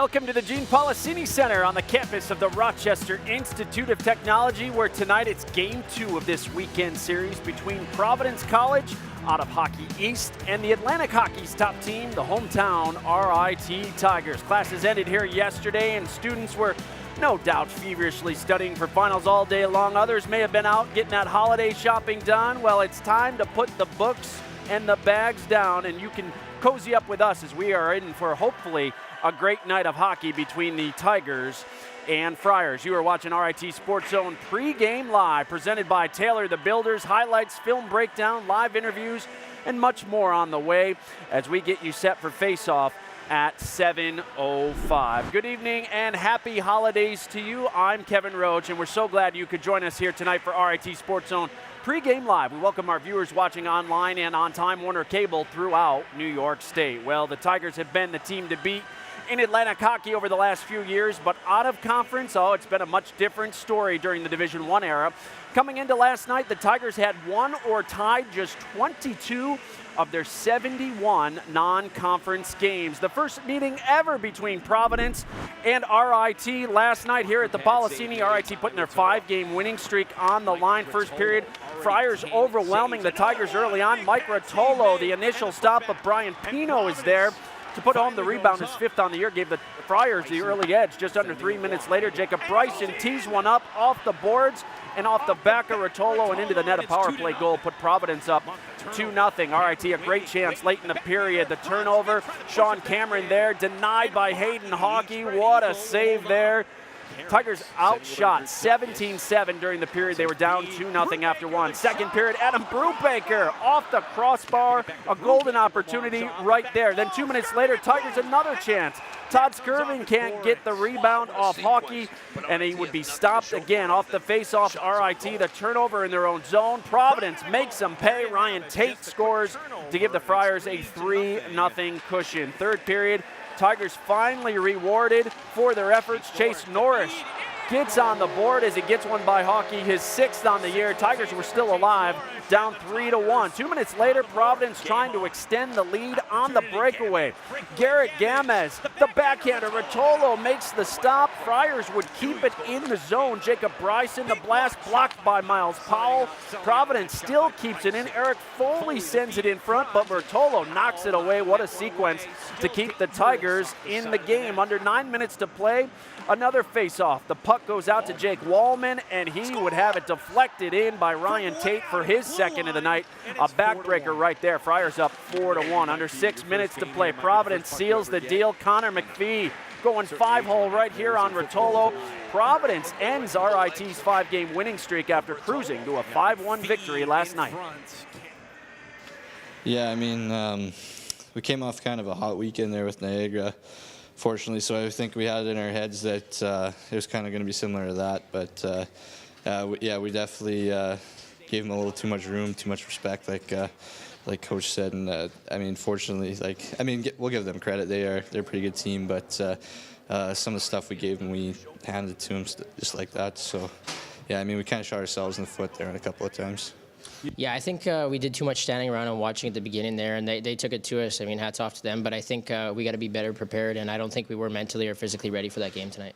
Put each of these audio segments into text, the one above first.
Welcome to the Gene Policini Center on the campus of the Rochester Institute of Technology, where tonight it's Game 2 of this weekend series between Providence College out of Hockey East and the Atlantic Hockey's top team, the hometown RIT Tigers. Classes ended here yesterday, and students were no doubt feverishly studying for finals all day long. Others may have been out getting that holiday shopping done. Well, it's time to put the books and the bags down, and you can cozy up with us as we are in for hopefully a great night of hockey between the Tigers and Friars. You are watching RIT SportsZone Pregame Live, presented by Taylor the Builders. Highlights, film breakdown, live interviews, and much more on the way as we get you set for face-off at 7:05. Good evening and happy holidays to you. I'm Kevin Roach, and we're so glad you could join us here tonight for RIT SportsZone Pregame Live. We welcome our viewers watching online and on Time Warner Cable throughout New York State. Well, the Tigers have been the team to beat in Atlantic hockey over the last few years, but out of conference, it's been a much different story during the Division I era. Coming into last night, the Tigers had won or tied just 22 of their 71 non-conference games. The first meeting ever between Providence and RIT last night here at the Policini. RIT putting their 5-game winning streak on the line. First period, Friars overwhelming the Tigers early on. Mike Rotolo, the initial stop, but Brian Pino is there to put home the rebound. His 5th on the year, gave the Friars the early edge. Just under 3 minutes later, Jacob Bryson tees one up off the boards and off the back of Rotolo and into the net. A power play goal put Providence up 2-0. RIT a great chance late in the period. The turnover, Sean Cameron there, denied by Hayden Hockey. What a save there. Tigers outshot 17-7 during the period. They were down 2-0 after one. Second period, Adam Brubaker off the crossbar. A golden opportunity right there. Then 2 minutes later, Tigers another chance. Todd Skirvin can't get the rebound off Hockey, and he would be stopped again off the face-off. RIT, the turnover in their own zone. Providence makes them pay. Ryan Tate scores to give the Friars a 3-0 cushion. Third period, Tigers finally rewarded for their efforts. Chase Norris gets on the board as he gets one by Hockey, his 6th on the year. Tigers were still alive, down 3-1. 2 minutes later, Providence trying to extend the lead on the breakaway. Garrett Gamez, the backhander. Rotolo makes the stop. Friars would keep it in the zone. Jacob Bryson, the blast blocked by Miles Powell. Providence still keeps it in. Eric Foley sends it in front, but Rotolo knocks it away. What a sequence to keep the Tigers in the game. Under 9 minutes to play, another face-off. The puck goes out to Jake Wallman, and he would have it deflected in by Ryan Tate for his 2nd of the night. A backbreaker right there. Friars up 4-1. Under 6 minutes to play. Providence seals the deal. Connor McPhee going 5-hole right here on Rotolo. Providence ends RIT's 5-game winning streak after cruising to a 5-1 victory last night. Yeah, I mean, we came off kind of a hot weekend there with Niagara, fortunately, so I think we had it in our heads that it was kind of going to be similar to that. But yeah, we definitely gave them a little too much room, too much respect, like Coach said. And I mean, fortunately, we'll give them credit. They're a pretty good team, but some of the stuff we gave them, we handed it to them just like that. So yeah, I mean, we kind of shot ourselves in the foot there a couple of times. Yeah, I think we did too much standing around and watching at the beginning there, and they took it to us. I mean, hats off to them, but I think we got to be better prepared, and I don't think we were mentally or physically ready for that game tonight.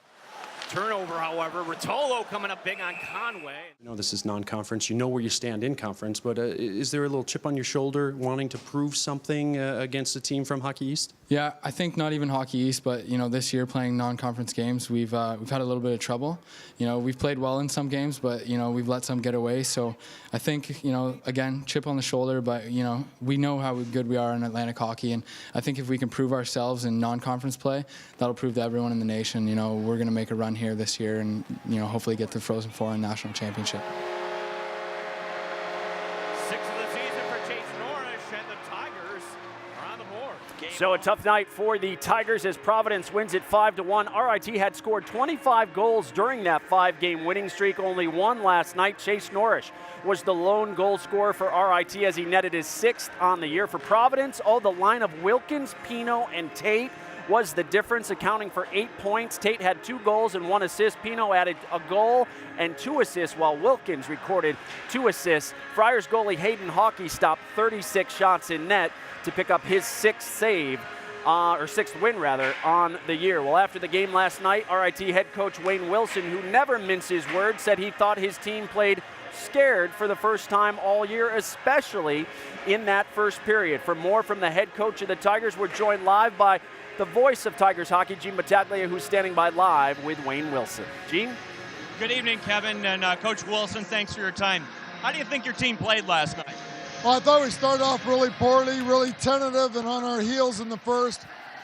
Turnover, however, Rotolo coming up big on Conway. You know, this is non-conference. You know where you stand in conference, but is there a little chip on your shoulder wanting to prove something against a team from Hockey East? Yeah, I think not even Hockey East, but, you know, this year playing non-conference games, we've had a little bit of trouble. You know, we've played well in some games, but, you know, we've let some get away. So I think, you know, again, chip on the shoulder, but, you know, we know how good we are in Atlantic hockey, and I think if we can prove ourselves in non-conference play, that'll prove to everyone in the nation, you know, we're going to make a run here this year and, you know, hopefully get the Frozen Four and national championship. 6th of the season for Chase Norris, and the Tigers are on the board. So a tough night for the Tigers as Providence wins it 5-1. RIT had scored 25 goals during that 5-game winning streak, only one last night. Chase Norris was the lone goal scorer for RIT as he netted his 6th on the year. For Providence, the line of Wilkins, Pino, and Tate was the difference, accounting for 8 points. Tate had 2 goals and 1 assist. Pino added a goal and 2 assists, while Wilkins recorded 2 assists. Friars goalie Hayden Hockey stopped 36 shots in net to pick up his 6th save or sixth win rather, on the year. Well, after the game last night, RIT head coach Wayne Wilson, who never minces words, said he thought his team played scared for the first time all year, especially in that first period. For more from the head coach of the Tigers, we're joined live by the voice of Tigers hockey, Gene Battaglia, who's standing by live with Wayne Wilson. Gene? Good evening, Kevin, and Coach Wilson, thanks for your time. How do you think your team played last night? Well, I thought we started off really poorly, really tentative and on our heels in the first.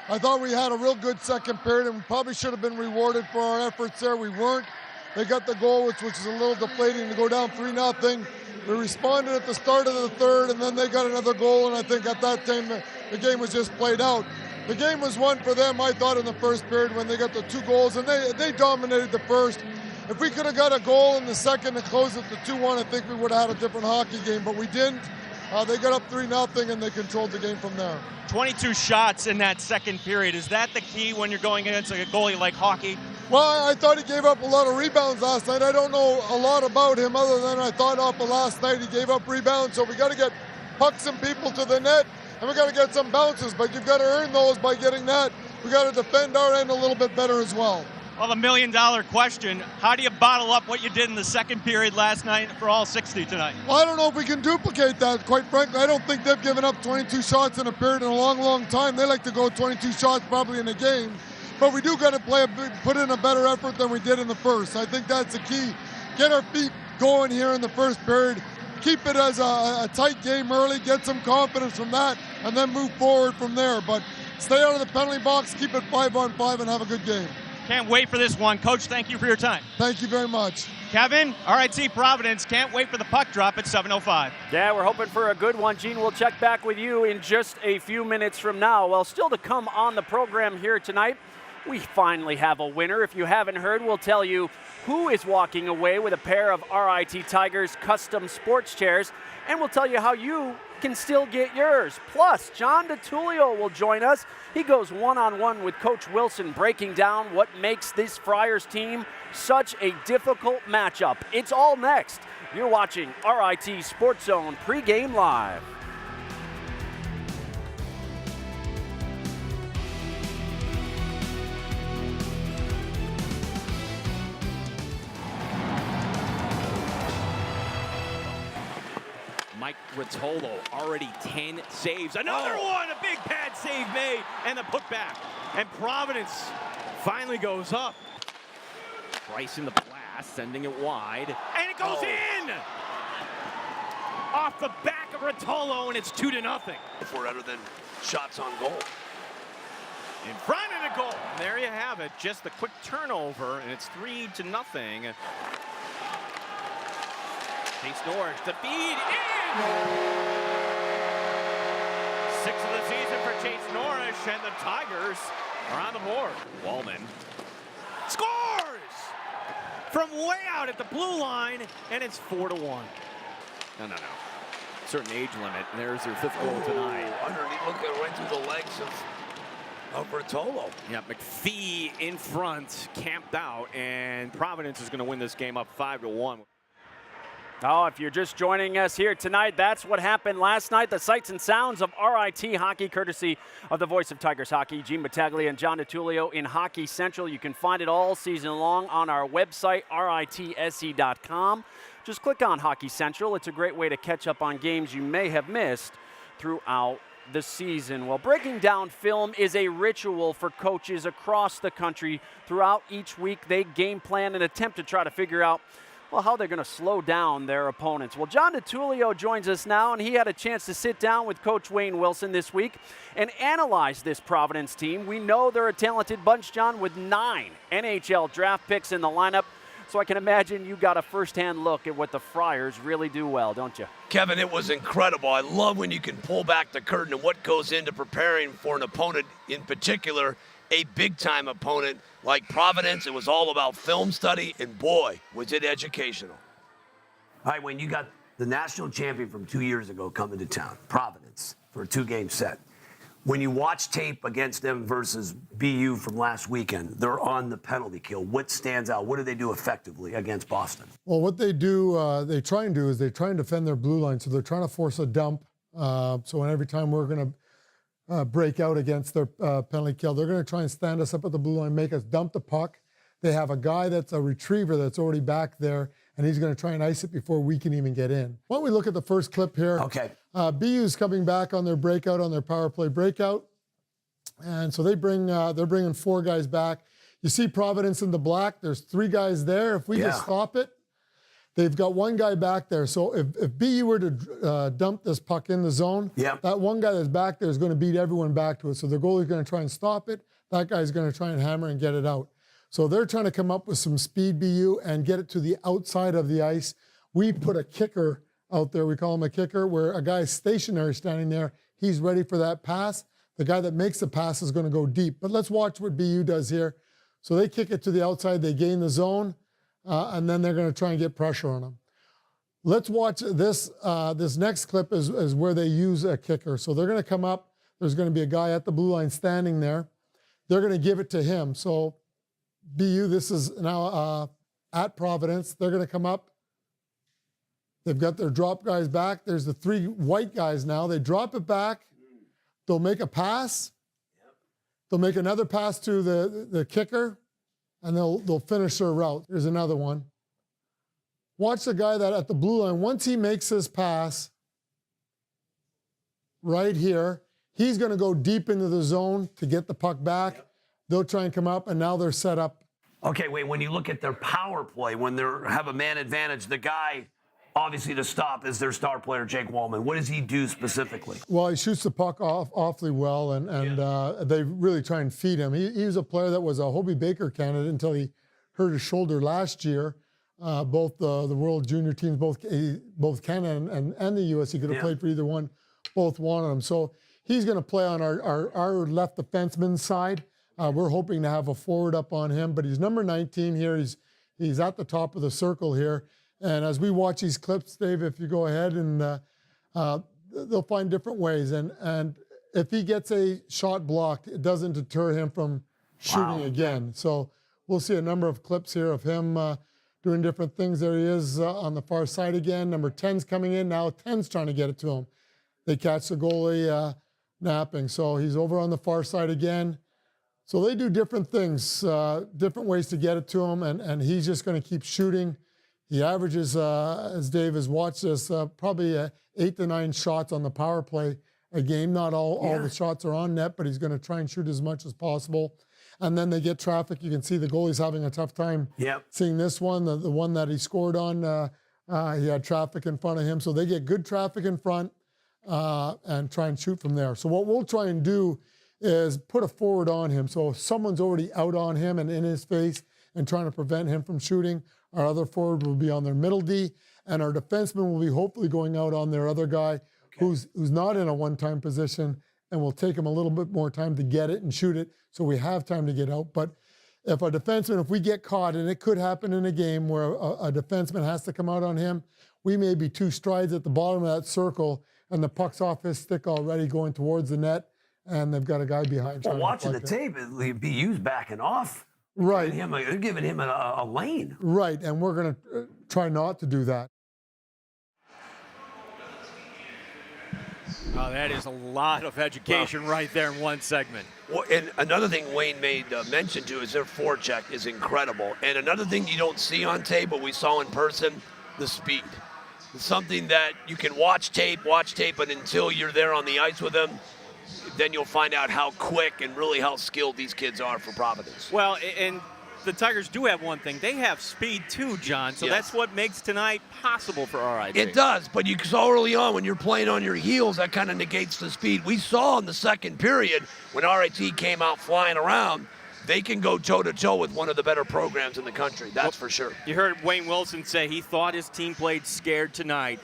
I thought we had a real good second period, and we probably should have been rewarded for our efforts there. We weren't. They got the goal, which was a little deflating to go down 3-0. We responded at the start of the third, and then they got another goal, and I think at that time the game was just played out. The game was won for them, I thought, in the first period when they got the 2 goals, and they dominated the first. If we could have got a goal in the second to close it to 2-1, I think we would have had a different hockey game, but we didn't. They got up 3-0, and they controlled the game from there. 22 shots in that second period. Is that the key when you're going against a goalie like Hockey? Well, I thought he gave up a lot of rebounds last night. I don't know a lot about him other than I thought off of last night he gave up rebounds. So we got to get pucks and people to the net, and we got to get some bounces. But you've got to earn those by getting that. We got to defend our end a little bit better as well. Well, the million-dollar question, how do you bottle up what you did in the second period last night for all 60 tonight? Well, I don't know if we can duplicate that, quite frankly. I don't think they've given up 22 shots in a period in a long, long time. They like to go 22 shots probably in a game. But we do got to put in a better effort than we did in the first. I think that's the key. Get our feet going here in the first period. Keep it as a tight game early, get some confidence from that, and then move forward from there. But stay out of the penalty box, keep it 5-on-5, and have a good game. Can't wait for this one. Coach, thank you for your time. Thank you very much. Kevin, RIT Providence, can't wait for the puck drop at 7:05. Yeah, we're hoping for a good one. Gene, we'll check back with you in just a few minutes from now. Well, still to come on the program here tonight, we finally have a winner. If you haven't heard, we'll tell you who is walking away with a pair of RIT Tigers custom sports chairs, and we'll tell you how you can still get yours. Plus, John DeTulio will join us. He goes one-on-one with Coach Wilson, breaking down what makes this Friars team such a difficult matchup. It's all next. You're watching RIT SportsZone Pregame Live. Mike Rotolo already 10 saves. Another one, a big pad save made, and the putback. And Providence finally goes up. Price in the blast, sending it wide, and it goes in! Off the back of Rotolo, and it's 2-0. For other than shots on goal. In front of the goal. And there you have it, just a quick turnover, and it's 3-0. Chase Norris, the feed in! 6th of the season for Chase Norris, and the Tigers are on the board. Wallman scores from way out at the blue line, and it's 4-1. No. Certain age limit, and there's their 5th goal tonight. Underneath, look at right through the legs of Rotolo. Yeah, McPhee in front, camped out, and Providence is going to win this game up 5-1. Oh, if you're just joining us here tonight, that's what happened last night. The sights and sounds of RIT hockey, courtesy of the voice of Tigers hockey, Gene Battaglia and John DeTulio in Hockey Central. You can find it all season long on our website, ritsc.com. Just click on Hockey Central. It's a great way to catch up on games you may have missed throughout the season. Well, breaking down film is a ritual for coaches across the country. Throughout each week, they game plan and attempt to try to figure out how they're going to slow down their opponents. Well, John DeTulio joins us now, and he had a chance to sit down with Coach Wayne Wilson this week and analyze this Providence team. We know they're a talented bunch, John, with 9 NHL draft picks in the lineup, so I can imagine you got a first-hand look at what the Friars really do well, don't you? Kevin, it was incredible. I love when you can pull back the curtain and what goes into preparing for an opponent, in particular, a big-time opponent like Providence. It was all about film study, and boy, was it educational. All right, Wayne, you got the national champion from 2 years ago coming to town, Providence, for a 2-game set. When you watch tape against them versus BU from last weekend, they're on the penalty kill. What stands out? What do they do effectively against Boston? Well, what they do, they try and defend their blue line. So they're trying to force a dump. So every time we're going to break out against their penalty kill. They're going to try and stand us up at the blue line, make us dump the puck. They have a guy that's a retriever that's already back there, and he's going to try and ice it before we can even get in. Why don't we look at the first clip here? Okay. BU's coming back on their breakout, on their power play breakout. And so they're bringing 4 guys back. You see Providence in the black. There's 3 guys there. If we just stop it, they've got 1 guy back there. So if BU were to dump this puck in the zone, that 1 guy that's back there is going to beat everyone back to it. So the goalie's going to try and stop it. That guy's going to try and hammer and get it out. So they're trying to come up with some speed, BU, and get it to the outside of the ice. We put a kicker out there. We call him a kicker, where a guy's stationary standing there. He's ready for that pass. The guy that makes the pass is going to go deep. But let's watch what BU does here. So they kick it to the outside. They gain the zone, and then they're going to try and get pressure on them. Let's watch this. This next clip is where they use a kicker. So they're going to come up. There's going to be a guy at the blue line standing there. They're going to give it to him. So BU, this is now at Providence. They're going to come up. They've got their drop guys back. There's the 3 white guys now. They drop it back. They'll make a pass. They'll make another pass to the kicker, and they'll finish their route. Here's another one. Watch the guy that at the blue line, once he makes his pass right here, he's going to go deep into the zone to get the puck back. They'll try and come up, and now they're set up. Okay, wait, when you look at their power play, when they have a man advantage, the guy obviously to stop is their star player, Jake Wallman. What does he do specifically? Well, he shoots the puck awfully well, and they really try and feed him. He was a player that was a Hobey Baker candidate until he hurt his shoulder last year. Both the World Junior teams, both Canada and the U.S., he could have played for either one, both wanted him. So he's going to play on our left defenseman's side. We're hoping to have a forward up on him, but he's number 19 here. He's at the top of the circle here. And as we watch these clips, Dave, if you go ahead, and they'll find different ways. And if he gets a shot blocked, it doesn't deter him from shooting again. So we'll see a number of clips here of him doing different things. There he is on the far side again. Number 10's coming in. Now 10's trying to get it to him. They catch the goalie napping. So he's over on the far side again. So they do different things, different ways to get it to him, and he's just going to keep shooting. He averages, as Dave has watched this, probably 8 to 9 shots on the power play a game. Not all the shots are on net, but he's going to try and shoot as much as possible. And then they get traffic. You can see the goalie's having a tough time seeing this one. The one that he scored on, he had traffic in front of him. So they get good traffic in front and try and shoot from there. So what we'll try and do is put a forward on him. So if someone's already out on him and in his face and trying to prevent him from shooting, our other forward will be on their middle D, and our defenseman will be hopefully going out on their other guy who's not in a one-time position, and will take him a little bit more time to get it and shoot it so we have time to get out. But if a defenseman, if we get caught, and it could happen in a game where a defenseman has to come out on him, we may be 2 strides at the bottom of that circle, and the puck's off his stick already going towards the net, and they've got a guy behind. Well, watching the tape, BU's backing off. Right. Giving him a lane. Right, and we're going to try not to do that. Oh, that is a lot of education right there in one segment. Well, and another thing Wayne made mention to is their forecheck is incredible. And another thing you don't see on tape, but we saw in person, the speed. It's something that you can watch tape, but until you're there on the ice with them, then you'll find out how quick and really how skilled these kids are for Providence. Well, and the Tigers do have one thing. They have speed too, John, so that's what makes tonight possible for RIT. It does, but you saw early on when you're playing on your heels, that kind of negates the speed. We saw in the second period when RIT came out flying around, they can go toe-to-toe with one of the better programs in the country, that's for sure. You heard Wayne Wilson say he thought his team played scared tonight.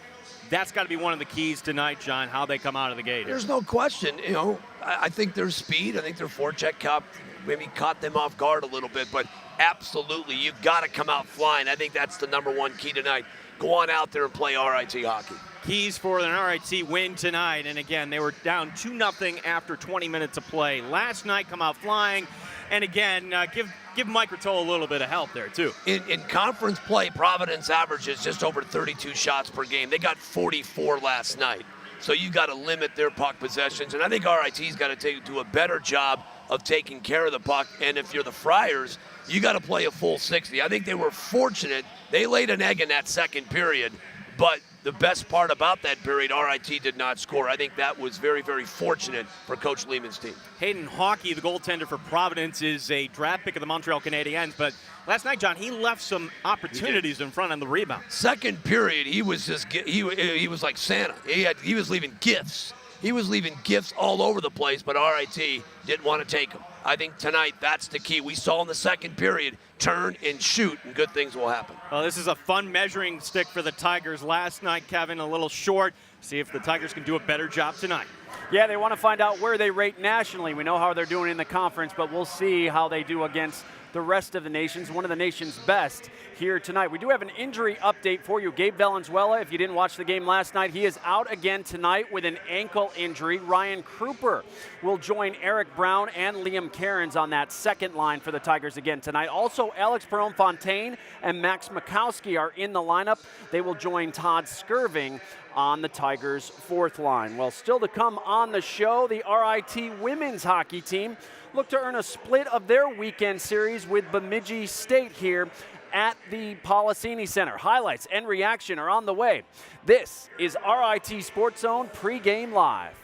That's got to be one of the keys tonight, John, how they come out of the gate. There's no question. You know, I think their speed, I think their forecheck maybe caught them off guard a little bit, but absolutely, you've got to come out flying. I think that's the number one key tonight. Go on out there and play RIT hockey. Keys for an RIT win tonight, and again, they were down 2-0 after 20 minutes of play. Last night, come out flying, and again, give Mike Ratola a little bit of help there, too. In conference play, Providence averages just over 32 shots per game. They got 44 last night. So you got to limit their puck possessions. And I think RIT's got to do a better job of taking care of the puck. And if you're the Friars, you got to play a full 60. I think they were fortunate. They laid an egg in that second period, but the best part about that period, RIT did not score. I think that was very, very fortunate for Coach Lehman's team. Hayden Hockey, the goaltender for Providence, is a draft pick of the Montreal Canadiens, but last night, John, he left some opportunities in front on the rebound. Second period, he was just he was like Santa. He was leaving gifts. He was leaving gifts all over the place, but RIT didn't want to take them. I think tonight that's the key. We saw in the second period, turn and shoot, and good things will happen. Well, this is a fun measuring stick for the Tigers. Last night, Kevin, a little short. See if the Tigers can do a better job tonight. Yeah, they want to find out where they rate nationally. We know how they're doing in the conference, but we'll see how they do against the rest of the nations, one of the nation's best here tonight. We do have an injury update for you. Gabe Valenzuela, if you didn't watch the game last night, he is out again tonight with an ankle injury. Ryan Kruper will join Eric Brown and Liam Cairns on that second line for the Tigers again tonight. Also, Alex Perron-Fontaine and Max Mikowski are in the lineup. They will join Todd Skirving on the Tigers' fourth line. Well, still to come on the show, the RIT women's hockey team look to earn a split of their weekend series with Bemidji State here at the Policini Center. Highlights and reaction are on the way. This is RIT Sports Zone Pregame Live.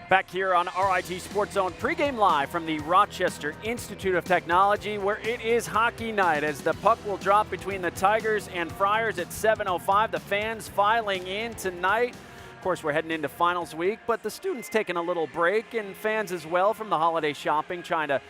Back here on RIT Sports Zone Pregame Live from the Rochester Institute of Technology, where it is hockey night as the puck will drop between the Tigers and Friars at 7:05. The fans filing in tonight. Of course, we're heading into finals week, but the students taking a little break, and fans as well from the holiday shopping, trying to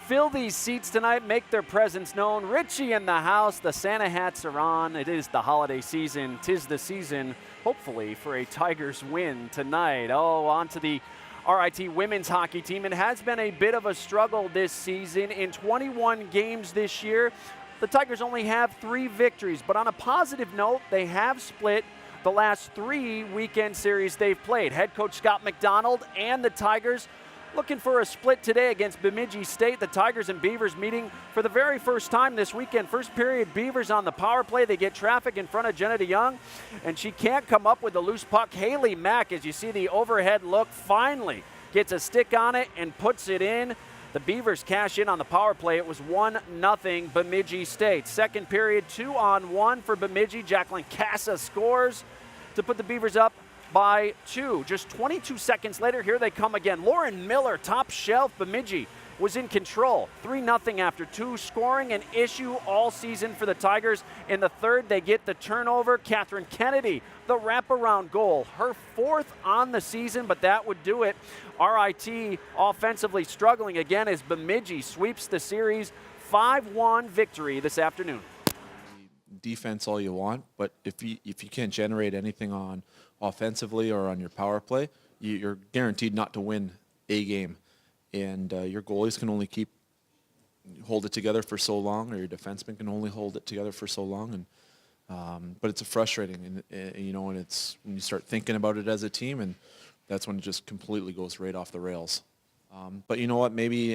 fill these seats tonight, make their presence known. Richie in the house, the Santa hats are on. It is the holiday season. 'Tis the season, hopefully, for a Tigers win tonight. Oh, on to the RIT women's hockey team. It has been a bit of a struggle this season. In 21 games this year, the Tigers only have 3 victories. But on a positive note, they have split the last 3 weekend series they've played. Head coach Scott McDonald and the Tigers looking for a split today against Bemidji State. The Tigers and Beavers meeting for the very first time this weekend. First period, Beavers on the power play. They get traffic in front of Jenna DeYoung, and she can't come up with the loose puck. Haley Mack, as you see the overhead look, finally gets a stick on it and puts it in. The Beavers cash in on the power play. It was 1-0 Bemidji State. Second period, 2-on-1 for Bemidji. Jacqueline Casa scores to put the Beavers up by 2. Just 22 seconds later, here they come again. Lauren Miller, top shelf. Bemidji was in control. 3-0 after 2. Scoring an issue all season for the Tigers. In the third, they get the turnover. Catherine Kennedy, the wraparound goal. Her 4th on the season, but that would do it. RIT offensively struggling again as Bemidji sweeps the series. 5-1 victory this afternoon. Defense all you want, but if you can't generate anything on offensively or on your power play, you're guaranteed not to win a game. And your goalies can only hold it together for so long, or your defensemen can only hold it together for so long. And but it's frustrating, and and it's when you start thinking about it as a team, and that's when it just completely goes right off the rails. But you know what? Maybe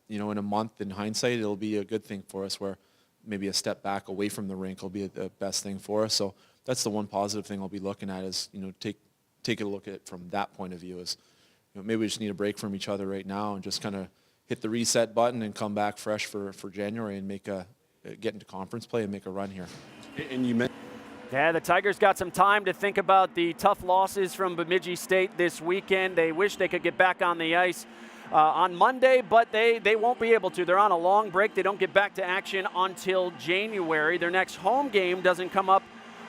in a month, in hindsight, it'll be a good thing for us, where maybe a step back away from the rink will be the best thing for us. So that's the one positive thing I'll be looking at is, take a look at it from that point of view is, maybe we just need a break from each other right now and just kind of hit the reset button and come back fresh for January and get into conference play and make a run here. And you mentioned. Yeah, the Tigers got some time to think about the tough losses from Bemidji State this weekend. They wish they could get back on the ice on Monday, but they won't be able to. They're on a long break. They don't get back to action until January. Their next home game doesn't come up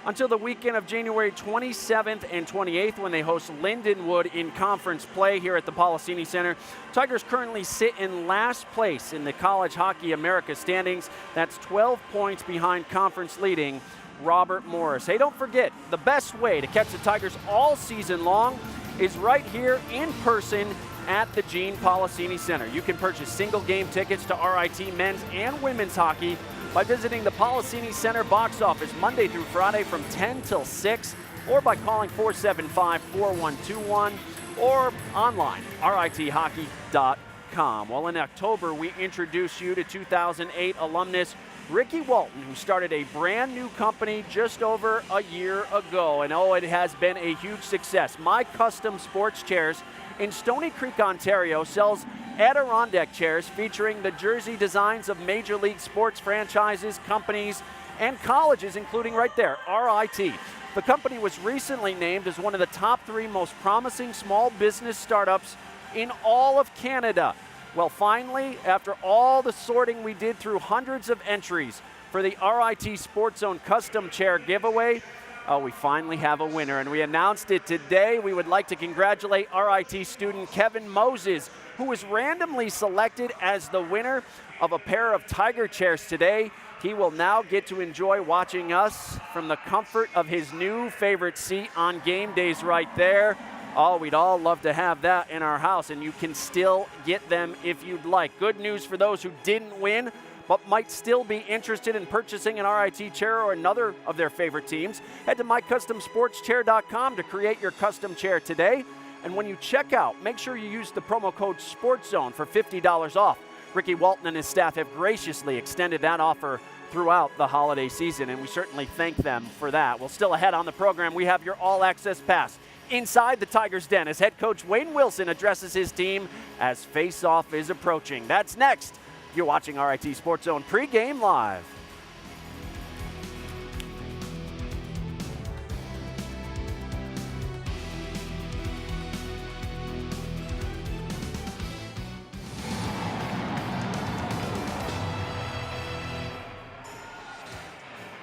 until the weekend of January 27th and 28th when they host Lindenwood in conference play here at the Policini Center. Tigers currently sit in last place in the College Hockey America standings. That's 12 points behind conference leading Robert Morris. Hey, don't forget, the best way to catch the Tigers all season long is right here in person at the Gene Policini Center. You can purchase single game tickets to RIT men's and women's hockey by visiting the Policini Center box office Monday through Friday from 10 till 6. or by calling 475-4121 or online, rithockey.com. Well, in October, we introduced you to 2008 alumnus Ricky Walton, who started a brand new company just over a year ago. And it has been a huge success. My Custom Sports Chairs in Stony Creek, Ontario sells Adirondack chairs featuring the jersey designs of Major League sports franchises, companies, and colleges, including right there, RIT. The company was recently named as one of the top 3 most promising small business startups in all of Canada. Well, finally, after all the sorting we did through hundreds of entries for the RIT SportsZone custom chair giveaway, we finally have a winner, and we announced it today. We would like to congratulate RIT student Kevin Moses, who was randomly selected as the winner of a pair of Tiger chairs today. He will now get to enjoy watching us from the comfort of his new favorite seat on game days right there. Oh, we'd all love to have that in our house, and you can still get them if you'd like. Good news for those who didn't win, but might still be interested in purchasing an RIT chair or another of their favorite teams. Head to mycustomsportschair.com to create your custom chair today. And when you check out, make sure you use the promo code SportsZone for $50 off. Ricky Walton and his staff have graciously extended that offer throughout the holiday season, and we certainly thank them for that. Well, still ahead on the program, we have your all-access pass inside the Tigers' den as head coach Wayne Wilson addresses his team as face-off is approaching. That's next. You're watching RIT SportsZone Pregame Live.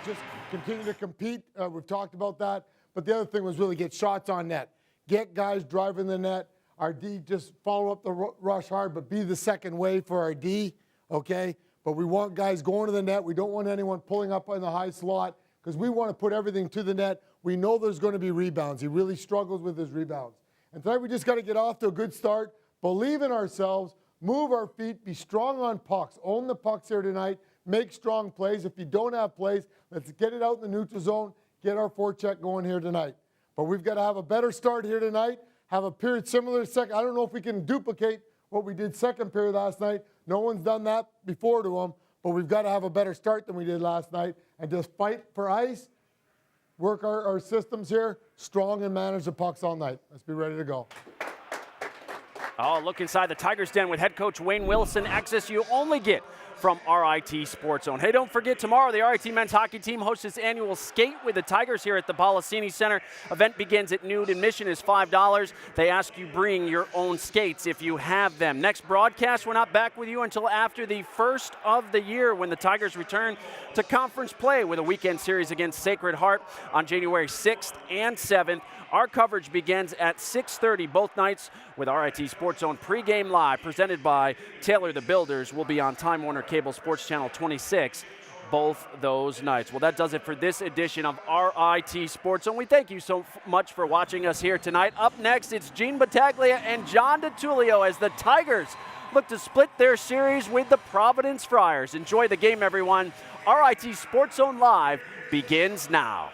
Just continue to compete. We've talked about that. But the other thing was really get shots on net. Get guys driving the net. Our D, just follow up the rush hard, but be the second wave for our D, okay? But we want guys going to the net. We don't want anyone pulling up in the high slot because we want to put everything to the net. We know there's going to be rebounds. He really struggles with his rebounds. And tonight we just got to get off to a good start, believe in ourselves, move our feet, be strong on pucks. Own the pucks here tonight. Make strong plays. If you don't have plays, let's get it out in the neutral zone. Get our forecheck going here tonight. But we've got to have a better start here tonight, have a period similar to second. I don't know if we can duplicate what we did second period last night. No one's done that before to them, but we've got to have a better start than we did last night and just fight for ice, work our systems here, strong and manage the pucks all night. Let's be ready to go. Oh, look inside the Tigers' den with head coach Wayne Wilson. Access you only get from RIT SportsZone. Hey, don't forget, tomorrow the RIT men's hockey team hosts its annual skate with the Tigers here at the Policini Center. Event begins at noon. Admission is $5. They ask you bring your own skates if you have them. Next broadcast, we're not back with you until after the first of the year when the Tigers return to conference play with a weekend series against Sacred Heart on January 6th and 7th. Our coverage begins at 6:30 both nights with RIT SportsZone Pregame Live, presented by Taylor the Builders. We'll be on Time Warner Cable Sports Channel 26 both those nights. Well, that does it for this edition of RIT SportsZone. We thank you so much for watching us here tonight. Up next, it's Gene Battaglia and John DiTullio as the Tigers look to split their series with the Providence Friars. Enjoy the game, everyone. RIT SportsZone Live begins now.